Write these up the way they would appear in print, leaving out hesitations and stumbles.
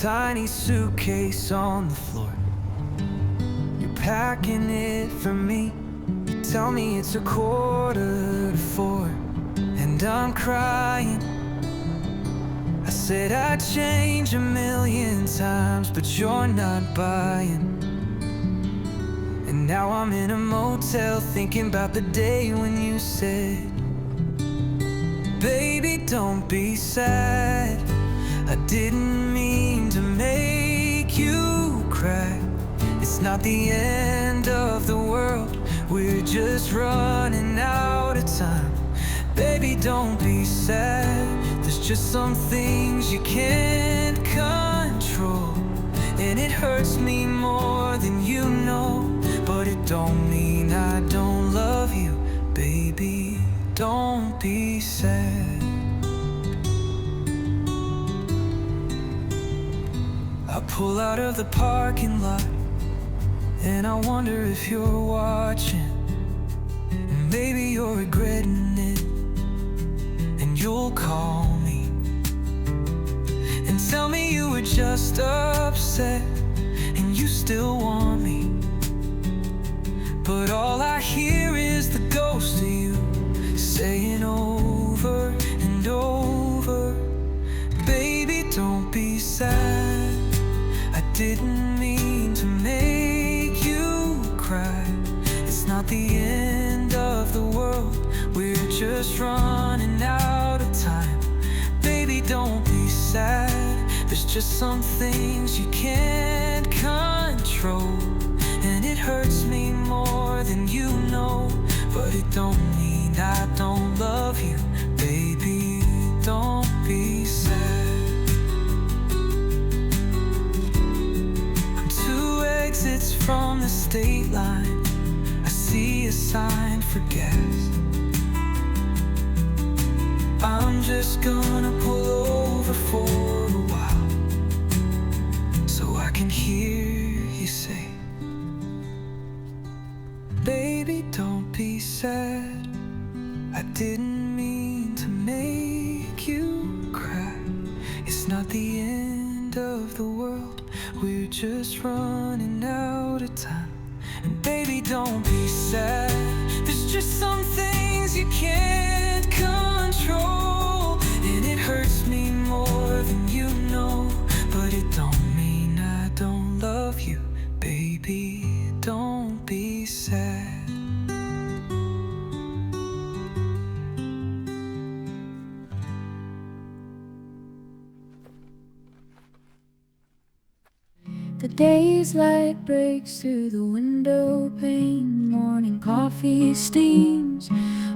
tiny suitcase on the floor. You're packing it for me. You tell me it's 3:45, and I'm crying. I said I'd change a million times, but you're not buying. And now I'm in a motel thinking about the day when you said, baby, don't be sad. I didn't mean to make you cry. It's not the end of the world, we're just running out of time. Baby, don't be sad. There's just some things you can't control, and it hurts me more than you know. But it don't mean I don't love you. Baby, don't be sad. I pull out of the parking lot, and I wonder if you're watching. And maybe you're regretting it, and you'll call me and tell me you were just upset and you still want me. But all I hear is the ghost of you saying over and over, baby, don't be sad. I didn't mean to make you cry. It's not the end of the world, we're just running out of time. Baby, don't be sad. There's just some things you can't control, and it hurts me more than you know. But it don't mean I don't love you. Baby, don't be sad. I'm 2 exits from the state line. I see a sign for gas. I'm just gonna pull over for a while, so I can hear you say, baby, don't be sad. I didn't mean to make you cry. It's not the end of the world, we're just running out of time. And baby, don't be sad. There's just some things you can't control, and it hurts me more than you know. But it don't mean I don't love you. Baby, don't be sad. The day's light breaks through the window pane. Morning coffee steams,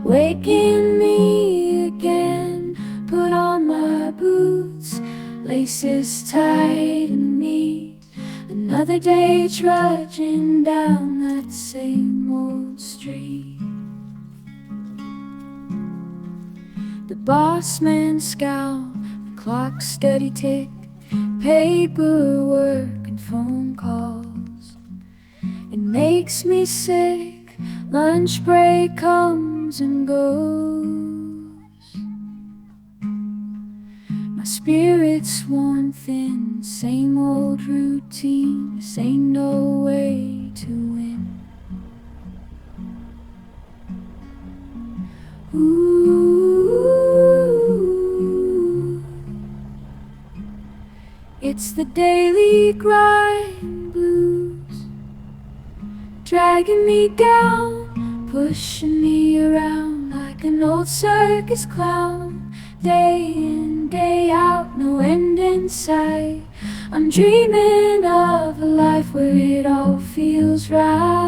waking me again. Put on my boots, laces tight and neat. Another day trudging down that same old street. The boss man scowl, the clock's steady tick, paperwork and phone calls. It makes me sick, lunch break comes and goes. My spirit's worn thin, same old routine. This ain't no way to win. Ooh, it's the daily grind blues, dragging me down, pushing me around like an old circus clown. Day in, day out, no end in sight. I'm dreaming of a life where it all feels right.